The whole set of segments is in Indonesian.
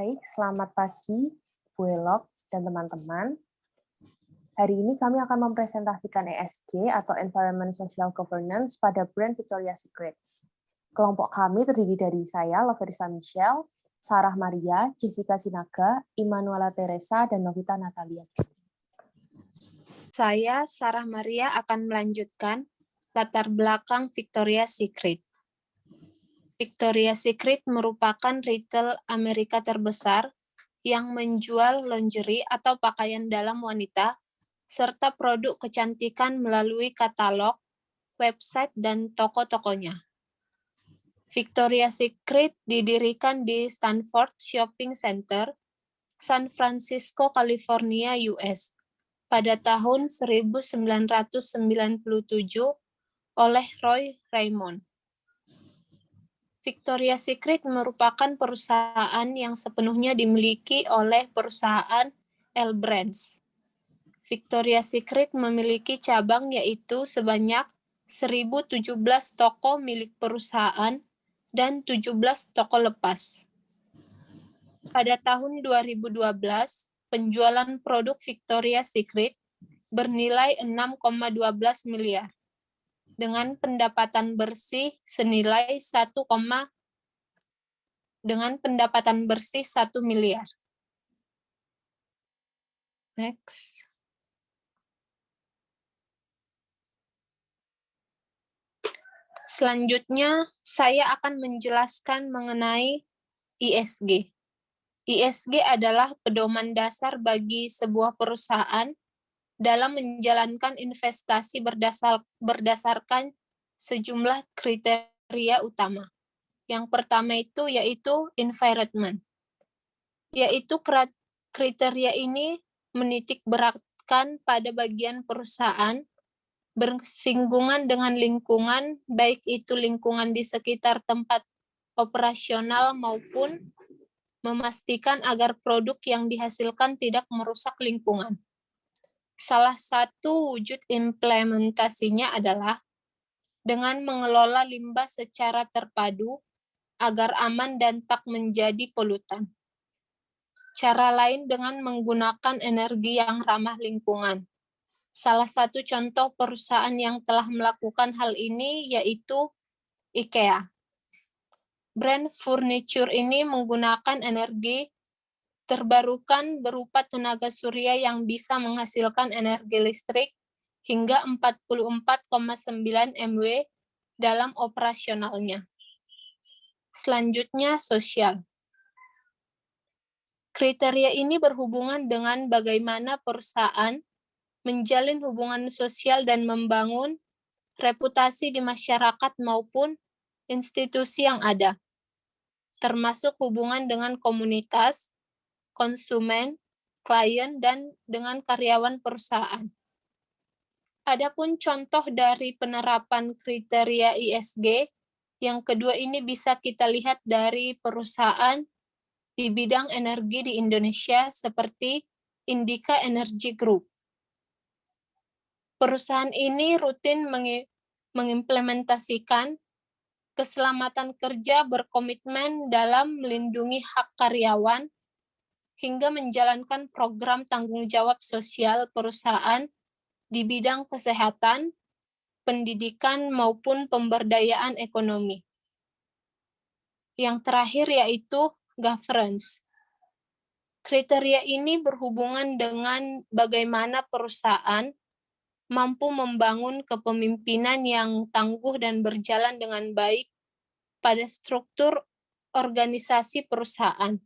Baik, selamat pagi, Bu Elok dan teman-teman. Hari ini kami akan mempresentasikan ESG atau Environment Social Governance pada brand Victoria's Secret. Kelompok kami terdiri dari saya, Loverisa Michelle, Sarah Maria, Jessica Sinaga, Immanuela Teresa, dan Novita Natalia. Saya, Sarah Maria, akan melanjutkan latar belakang Victoria's Secret. Victoria's Secret merupakan retail Amerika terbesar yang menjual lingerie atau pakaian dalam wanita, serta produk kecantikan melalui katalog, website, dan toko-tokonya. Victoria's Secret didirikan di Stanford Shopping Center, San Francisco, California, US, pada tahun 1997 oleh Roy Raymond. Victoria's Secret merupakan perusahaan yang sepenuhnya dimiliki oleh perusahaan L Brands. Victoria's Secret memiliki cabang yaitu sebanyak 1.017 toko milik perusahaan dan 17 toko lepas. Pada tahun 2012, penjualan produk Victoria's Secret bernilai 6,12 miliar. Dengan pendapatan bersih senilai 1 miliar. Next. Selanjutnya, saya akan menjelaskan mengenai ESG. ESG adalah pedoman dasar bagi sebuah perusahaan dalam menjalankan investasi berdasarkan sejumlah kriteria utama. Yang pertama itu yaitu environment. Yaitu kriteria ini menitik beratkan pada bagian perusahaan bersinggungan dengan lingkungan, baik itu lingkungan di sekitar tempat operasional maupun memastikan agar produk yang dihasilkan tidak merusak lingkungan. Salah satu wujud implementasinya adalah dengan mengelola limbah secara terpadu agar aman dan tak menjadi polutan. Cara lain dengan menggunakan energi yang ramah lingkungan. Salah satu contoh perusahaan yang telah melakukan hal ini yaitu IKEA. Brand furniture ini menggunakan energi terbarukan berupa tenaga surya yang bisa menghasilkan energi listrik hingga 44,9 MW dalam operasionalnya. Selanjutnya, sosial. Kriteria ini berhubungan dengan bagaimana perusahaan menjalin hubungan sosial dan membangun reputasi di masyarakat maupun institusi yang ada, termasuk hubungan dengan komunitas, konsumen, klien, dan dengan karyawan perusahaan. Adapun contoh dari penerapan kriteria ESG, yang kedua ini bisa kita lihat dari perusahaan di bidang energi di Indonesia seperti Indika Energy Group. Perusahaan ini rutin mengimplementasikan keselamatan kerja, berkomitmen dalam melindungi hak karyawan, hingga menjalankan program tanggung jawab sosial perusahaan di bidang kesehatan, pendidikan, maupun pemberdayaan ekonomi. Yang terakhir yaitu governance. Kriteria ini berhubungan dengan bagaimana perusahaan mampu membangun kepemimpinan yang tangguh dan berjalan dengan baik pada struktur organisasi perusahaan.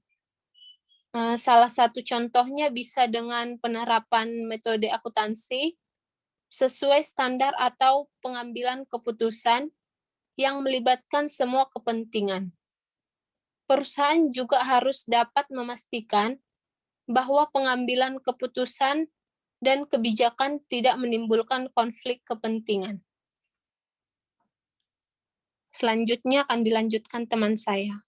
Salah satu contohnya bisa dengan penerapan metode akuntansi sesuai standar atau pengambilan keputusan yang melibatkan semua kepentingan. Perusahaan juga harus dapat memastikan bahwa pengambilan keputusan dan kebijakan tidak menimbulkan konflik kepentingan. Selanjutnya akan dilanjutkan teman saya.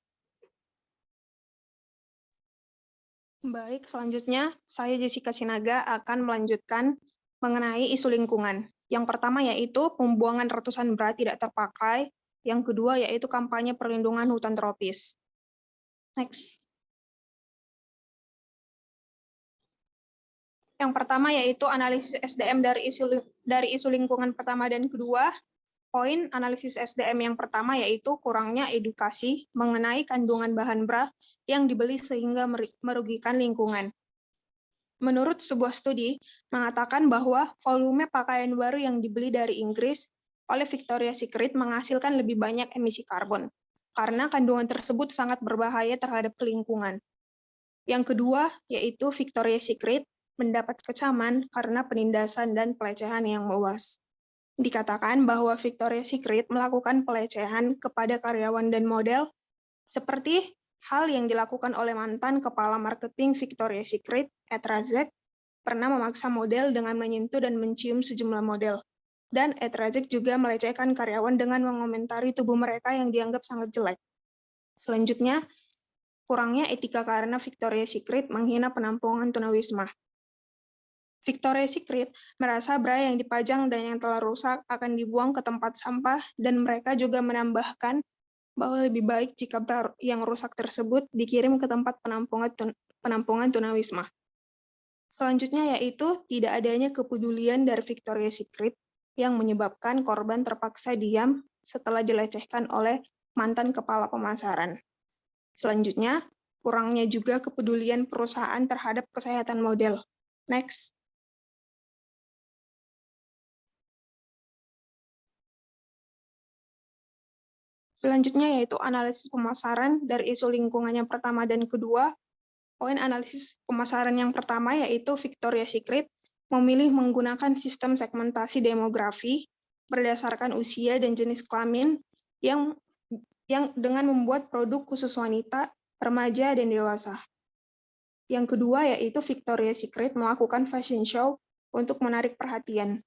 Baik, selanjutnya saya Jessica Sinaga akan melanjutkan mengenai isu lingkungan. Yang pertama yaitu pembuangan ratusan berat tidak terpakai. Yang kedua yaitu kampanye perlindungan hutan tropis. Next. Yang pertama yaitu analisis SDM dari isu lingkungan pertama dan kedua. Poin analisis SDM yang pertama yaitu kurangnya edukasi mengenai kandungan bahan bra yang dibeli sehingga merugikan lingkungan. Menurut sebuah studi, mengatakan bahwa volume pakaian baru yang dibeli dari Inggris oleh Victoria's Secret menghasilkan lebih banyak emisi karbon, karena kandungan tersebut sangat berbahaya terhadap lingkungan. Yang kedua, yaitu Victoria's Secret mendapat kecaman karena penindasan dan pelecehan yang meluas. Dikatakan bahwa Victoria's Secret melakukan pelecehan kepada karyawan dan model, seperti hal yang dilakukan oleh mantan kepala marketing Victoria's Secret, Ed Razek, pernah memaksa model dengan menyentuh dan mencium sejumlah model. Dan Ed Razek juga melecehkan karyawan dengan mengomentari tubuh mereka yang dianggap sangat jelek. Selanjutnya, kurangnya etika karena Victoria's Secret menghina penampungan tunawisma. Victoria's Secret merasa bra yang dipajang dan yang telah rusak akan dibuang ke tempat sampah, dan mereka juga menambahkan bahwa lebih baik jika bra yang rusak tersebut dikirim ke tempat penampungan tunawisma. Selanjutnya yaitu tidak adanya kepedulian dari Victoria's Secret yang menyebabkan korban terpaksa diam setelah dilecehkan oleh mantan kepala pemasaran. Selanjutnya, kurangnya juga kepedulian perusahaan terhadap kesehatan model. Next. Selanjutnya yaitu analisis pemasaran dari isu lingkungan yang pertama dan kedua. Poin analisis pemasaran yang pertama yaitu Victoria's Secret memilih menggunakan sistem segmentasi demografi berdasarkan usia dan jenis kelamin yang dengan membuat produk khusus wanita, remaja, dan dewasa. Yang kedua yaitu Victoria's Secret melakukan fashion show untuk menarik perhatian.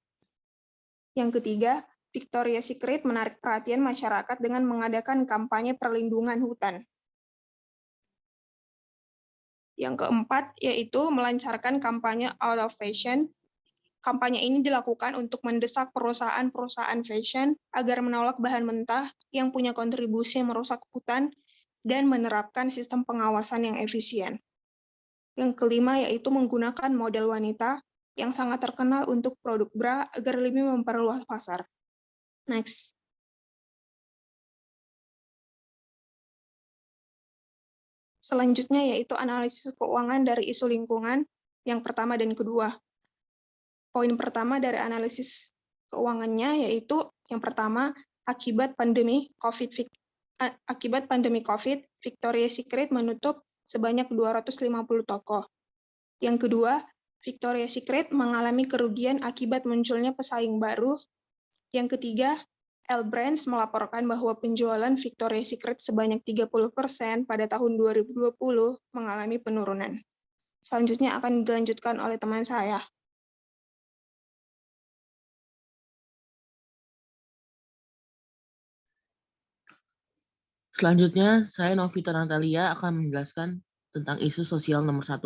Yang ketiga, Victoria's Secret menarik perhatian masyarakat dengan mengadakan kampanye perlindungan hutan. Yang keempat, yaitu melancarkan kampanye Out of Fashion. Kampanye ini dilakukan untuk mendesak perusahaan-perusahaan fashion agar menolak bahan mentah yang punya kontribusi merusak hutan dan menerapkan sistem pengawasan yang efisien. Yang kelima, yaitu menggunakan model wanita yang sangat terkenal untuk produk bra agar lebih memperluas pasar. Next. Selanjutnya yaitu analisis keuangan dari isu lingkungan yang pertama dan kedua. Poin pertama dari analisis keuangannya yaitu yang pertama, akibat pandemi COVID, Victoria's Secret menutup sebanyak 250 toko. Yang kedua, Victoria's Secret mengalami kerugian akibat munculnya pesaing baru. Yang ketiga, L Brands melaporkan bahwa penjualan Victoria's Secret sebanyak 30% pada tahun 2020 mengalami penurunan. Selanjutnya akan dilanjutkan oleh teman saya. Selanjutnya, saya Novita Natalia akan menjelaskan tentang isu sosial nomor 1,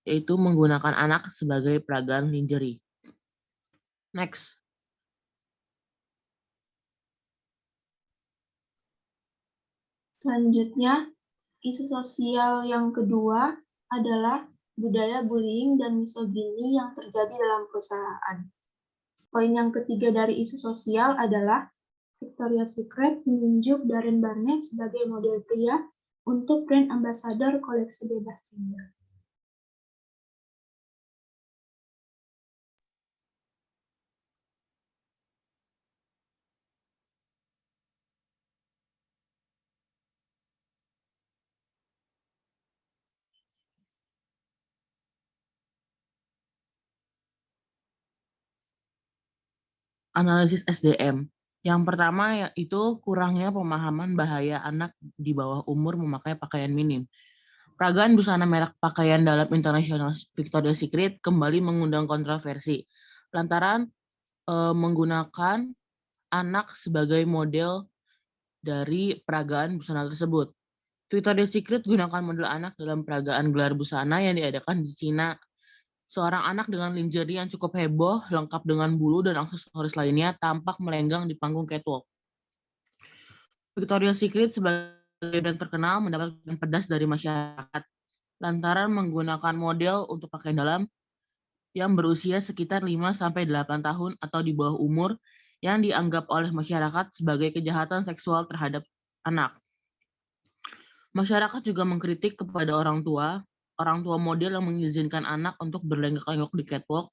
yaitu menggunakan anak sebagai peragaan lingerie. Next. Selanjutnya, isu sosial yang kedua adalah budaya bullying dan misogini yang terjadi dalam perusahaan. Poin yang ketiga dari isu sosial adalah Victoria's Secret menunjuk Darren Barnett sebagai model pria untuk brand ambassador koleksi bebas gender. Analisis SDM. Yang pertama yaitu kurangnya pemahaman bahaya anak di bawah umur memakai pakaian minim. Peragaan busana merek pakaian dalam International Victoria's Secret kembali mengundang kontroversi lantaran menggunakan anak sebagai model dari peragaan busana tersebut. Victoria's Secret gunakan model anak dalam peragaan gelar busana yang diadakan di Cina. Seorang anak dengan lingerie yang cukup heboh, lengkap dengan bulu dan aksesoris lainnya, tampak melenggang di panggung catwalk. Victoria's Secret sebagai brand terkenal mendapatkan pedas dari masyarakat lantaran menggunakan model untuk pakaian dalam yang berusia sekitar 5-8 tahun atau di bawah umur yang dianggap oleh masyarakat sebagai kejahatan seksual terhadap anak. Masyarakat juga mengkritik kepada orang tua model yang mengizinkan anak untuk berlenggak-lenggok di catwalk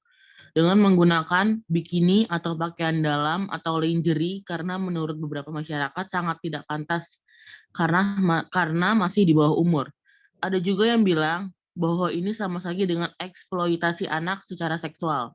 dengan menggunakan bikini atau pakaian dalam atau lingerie karena menurut beberapa masyarakat sangat tidak pantas karena masih di bawah umur. Ada juga yang bilang bahwa ini sama saja dengan eksploitasi anak secara seksual.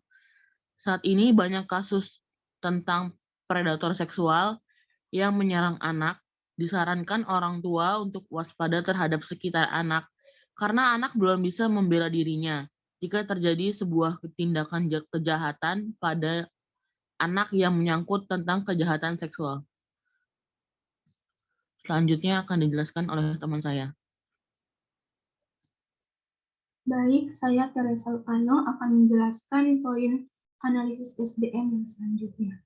Saat ini banyak kasus tentang predator seksual yang menyerang anak. Disarankan orang tua untuk waspada terhadap sekitar anak karena anak belum bisa membela dirinya jika terjadi sebuah tindakan kejahatan pada anak yang menyangkut tentang kejahatan seksual. Selanjutnya akan dijelaskan oleh teman saya. Baik, saya Teresa Lukano akan menjelaskan poin analisis SDM yang selanjutnya.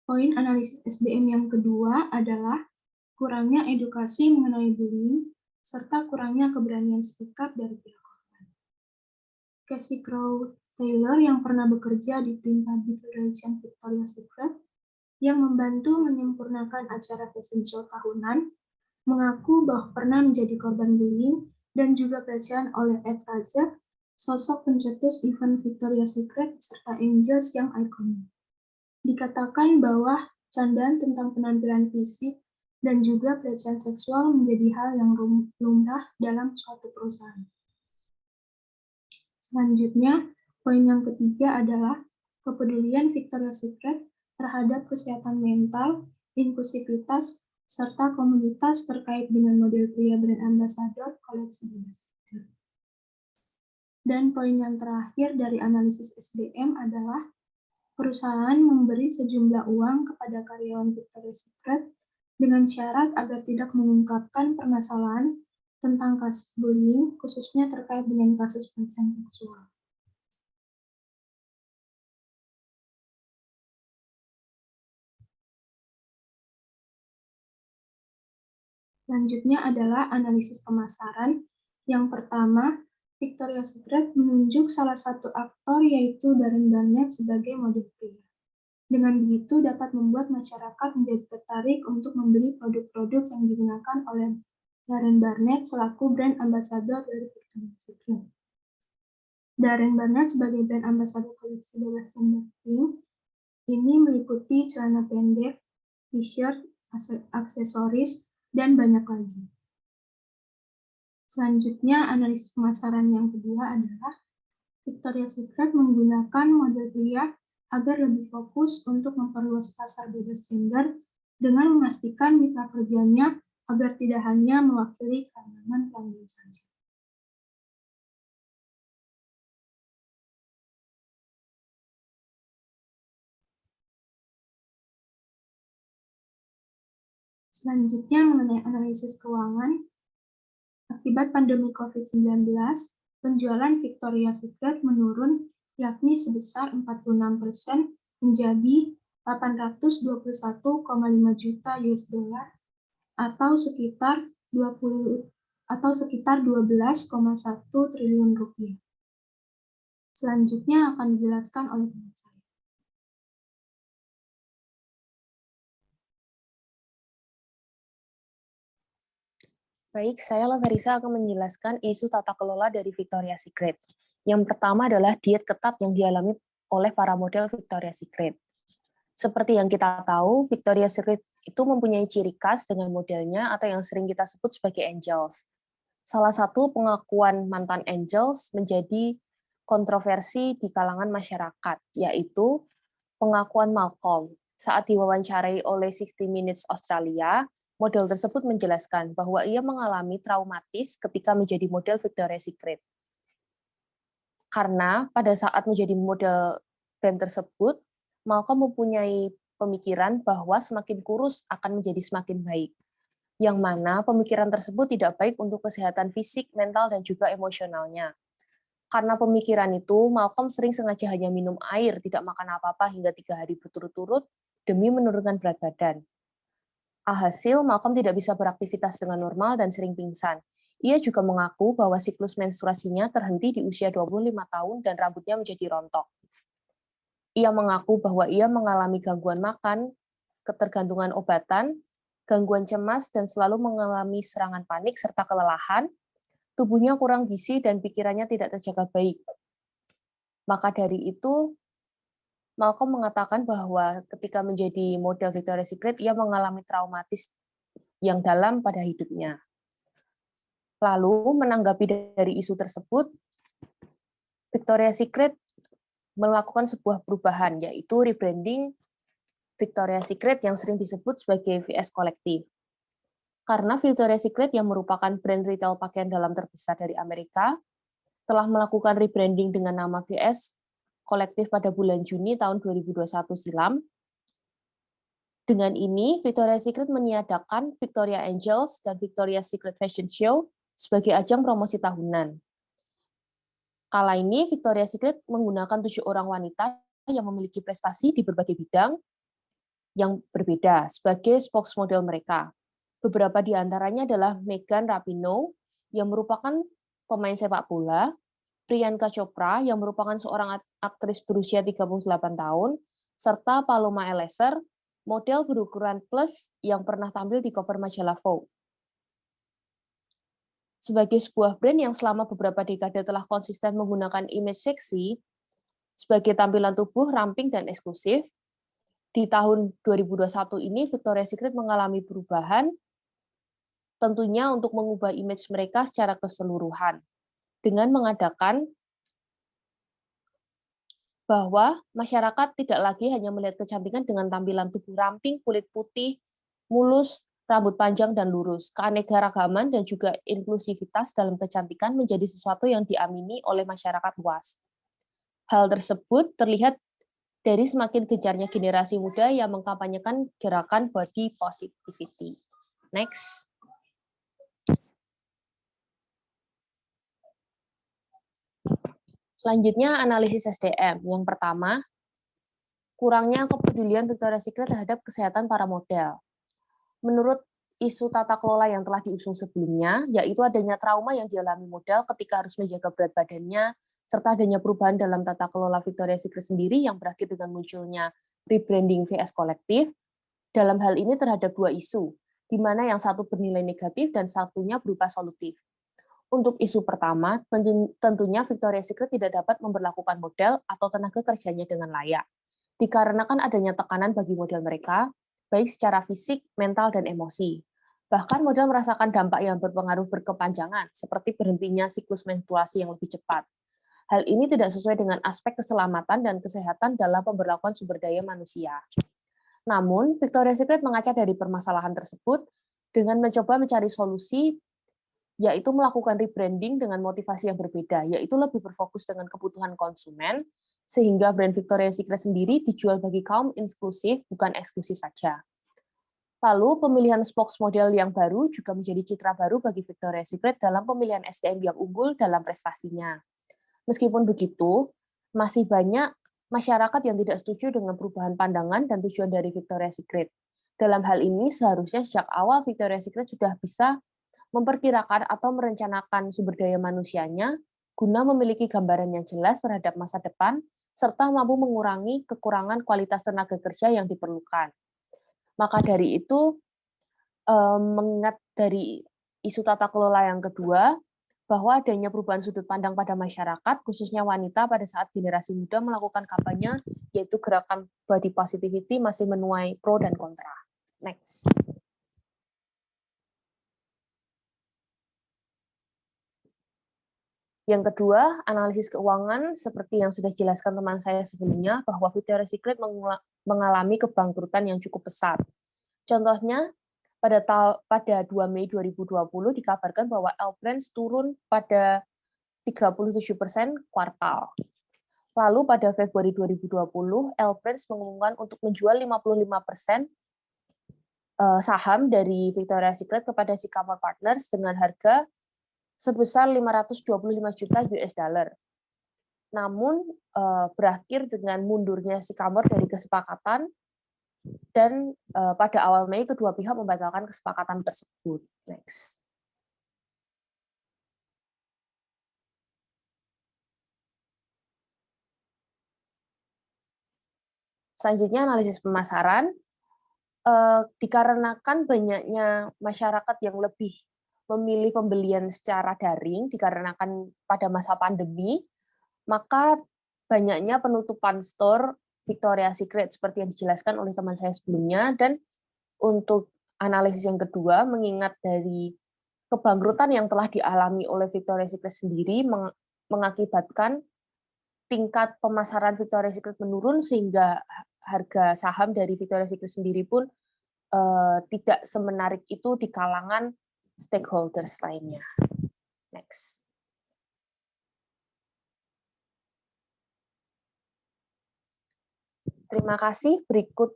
Poin analisis SDM yang kedua adalah kurangnya edukasi mengenai bullying, serta kurangnya keberanian speak up dari pihak korban. Cassie Crowe Taylor yang pernah bekerja di tim Public Relations Victoria's Secret, yang membantu menyempurnakan acara fashion show tahunan, mengaku bahwa pernah menjadi korban bullying dan juga pelecehan oleh Ed Razak, sosok pencetus event Victoria's Secret serta Angels yang ikonik. Dikatakan bahwa candaan tentang penampilan fisik dan juga pelecehan seksual menjadi hal yang lumrah dalam suatu perusahaan. Selanjutnya, poin yang ketiga adalah kepedulian Victoria's Secret terhadap kesehatan mental, inklusivitas, serta komunitas terkait dengan model pria brand ambassador koleksi bebas. Dan poin yang terakhir dari analisis SDM adalah perusahaan memberi sejumlah uang kepada karyawan Victoria's Secret dengan syarat agar tidak mengungkapkan permasalahan tentang kasus bullying, khususnya terkait dengan kasus pelecehan seksual. Selanjutnya adalah analisis pemasaran. Yang pertama, Victoria's Secret menunjuk salah satu aktor yaitu Darren Barnett sebagai model pria. Dengan begitu dapat membuat masyarakat menjadi tertarik untuk membeli produk-produk yang digunakan oleh Darren Barnett selaku brand ambassador dari Victoria's Secret. Darren Barnett sebagai brand ambassador koleksi bebas gender pink ini meliputi celana pendek, t-shirt, aksesoris, dan banyak lagi. Selanjutnya, analisis pemasaran yang kedua adalah Victoria's Secret menggunakan model pria agar lebih fokus untuk memperluas pasar bebas gender dengan memastikan mitra kerjanya agar tidak hanya mewakili kalangan pelanggan saja. Selanjutnya mengenai analisis keuangan, akibat pandemi COVID-19, penjualan Victoria's Secret menurun yakni sebesar 46% menjadi 821,5 juta US dollar atau sekitar 12,1 triliun rupiah. Selanjutnya akan dijelaskan oleh teman saya. Baik, saya Laverisa akan menjelaskan isu tata kelola dari Victoria's Secret. Yang pertama adalah diet ketat yang dialami oleh para model Victoria's Secret. Seperti yang kita tahu, Victoria's Secret itu mempunyai ciri khas dengan modelnya atau yang sering kita sebut sebagai angels. Salah satu pengakuan mantan angels menjadi kontroversi di kalangan masyarakat, yaitu pengakuan Malcolm. Saat diwawancarai oleh 60 Minutes Australia, model tersebut menjelaskan bahwa ia mengalami traumatis ketika menjadi model Victoria's Secret. Karena pada saat menjadi model brand tersebut, Malcolm mempunyai pemikiran bahwa semakin kurus akan menjadi semakin baik. Yang mana pemikiran tersebut tidak baik untuk kesehatan fisik, mental, dan juga emosionalnya. Karena pemikiran itu, Malcolm sering sengaja hanya minum air, tidak makan apa-apa hingga 3 hari berturut-turut demi menurunkan berat badan. Alhasil, Malcolm tidak bisa beraktivitas dengan normal dan sering pingsan. Ia juga mengaku bahwa siklus menstruasinya terhenti di usia 25 tahun dan rambutnya menjadi rontok. Ia mengaku bahwa ia mengalami gangguan makan, ketergantungan obatan, gangguan cemas, dan selalu mengalami serangan panik serta kelelahan, tubuhnya kurang gizi dan pikirannya tidak terjaga baik. Maka dari itu, Malcolm mengatakan bahwa ketika menjadi model Victoria's Secret, ia mengalami traumatis yang dalam pada hidupnya. Lalu, menanggapi dari isu tersebut, Victoria's Secret melakukan sebuah perubahan, yaitu rebranding Victoria's Secret yang sering disebut sebagai VS Collective. Karena Victoria's Secret yang merupakan brand retail pakaian dalam terbesar dari Amerika, telah melakukan rebranding dengan nama VS Collective pada bulan Juni tahun 2021 silam. Dengan ini, Victoria's Secret meniadakan Victoria Angels dan Victoria's Secret Fashion Show sebagai ajang promosi tahunan. Kala ini, Victoria's Secret menggunakan 7 orang wanita yang memiliki prestasi di berbagai bidang yang berbeda sebagai spokesmodel mereka. Beberapa di antaranya adalah Megan Rapinoe, yang merupakan pemain sepak bola, Priyanka Chopra, yang merupakan seorang aktris berusia 38 tahun, serta Paloma Eleser, model berukuran plus yang pernah tampil di cover majalah Vogue. Sebagai sebuah brand yang selama beberapa dekade telah konsisten menggunakan image seksi sebagai tampilan tubuh ramping dan eksklusif, di tahun 2021 ini Victoria's Secret mengalami perubahan, tentunya untuk mengubah image mereka secara keseluruhan, dengan mengadakan bahwa masyarakat tidak lagi hanya melihat kecantikan dengan tampilan tubuh ramping, kulit putih, mulus, rambut panjang dan lurus. Keanekaragaman dan juga inklusivitas dalam kecantikan menjadi sesuatu yang diamini oleh masyarakat luas. Hal tersebut terlihat dari semakin gencarnya generasi muda yang mengkampanyekan gerakan body positivity. Next. Selanjutnya, analisis SDM. Yang pertama, kurangnya kepedulian Victoria's Secret terhadap kesehatan para model. Menurut isu tata kelola yang telah diusung sebelumnya, yaitu adanya trauma yang dialami model ketika harus menjaga berat badannya, serta adanya perubahan dalam tata kelola Victoria's Secret sendiri yang berakhir dengan munculnya rebranding VS Collective. Dalam hal ini terhadap 2 isu, di mana yang satu bernilai negatif dan satunya berupa solutif. Untuk isu pertama, tentunya Victoria's Secret tidak dapat memperlakukan model atau tenaga kerjanya dengan layak, dikarenakan adanya tekanan bagi model mereka, baik secara fisik, mental, dan emosi. Bahkan model merasakan dampak yang berpengaruh berkepanjangan, seperti berhentinya siklus menstruasi yang lebih cepat. Hal ini tidak sesuai dengan aspek keselamatan dan kesehatan dalam pemberlakuan sumber daya manusia. Namun, Victoria's Secret mengaca dari permasalahan tersebut dengan mencoba mencari solusi, yaitu melakukan rebranding dengan motivasi yang berbeda, yaitu lebih berfokus dengan kebutuhan konsumen, sehingga brand Victoria's Secret sendiri dijual bagi kaum inklusif, bukan eksklusif saja. Lalu, pemilihan spokesmodel yang baru juga menjadi citra baru bagi Victoria's Secret dalam pemilihan SDM yang unggul dalam prestasinya. Meskipun begitu, masih banyak masyarakat yang tidak setuju dengan perubahan pandangan dan tujuan dari Victoria's Secret. Dalam hal ini, seharusnya sejak awal Victoria's Secret sudah bisa memperkirakan atau merencanakan sumber daya manusianya guna memiliki gambaran yang jelas terhadap masa depan, serta mampu mengurangi kekurangan kualitas tenaga kerja yang diperlukan. Maka dari itu, mengingat dari isu tata kelola yang kedua, bahwa adanya perubahan sudut pandang pada masyarakat, khususnya wanita pada saat generasi muda melakukan kampanye, yaitu gerakan body positivity masih menuai pro dan kontra. Next. Yang kedua, analisis keuangan, seperti yang sudah dijelaskan teman saya sebelumnya, bahwa Victoria's Secret mengalami kebangkrutan yang cukup besar. Contohnya, pada 2 Mei 2020 dikabarkan bahwa L Brands turun pada 37% kuartal. Lalu pada Februari 2020, L Brands mengumumkan untuk menjual 55% saham dari Victoria's Secret kepada Sycamore Partners dengan harga sebesar 525 juta US dollar. Namun, berakhir dengan mundurnya Sycamore dari kesepakatan, dan pada awal Mei kedua pihak membatalkan kesepakatan tersebut. Next. Selanjutnya analisis pemasaran. Dikarenakan banyaknya masyarakat yang lebih memilih pembelian secara daring dikarenakan pada masa pandemi, maka banyaknya penutupan store Victoria's Secret seperti yang dijelaskan oleh teman saya sebelumnya. Dan untuk analisis yang kedua, mengingat dari kebangkrutan yang telah dialami oleh Victoria's Secret sendiri mengakibatkan tingkat pemasaran Victoria's Secret menurun sehingga harga saham dari Victoria's Secret sendiri pun tidak semenarik itu di kalangan stakeholders lainnya. Next. Terima kasih. Berikut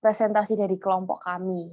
presentasi dari kelompok kami.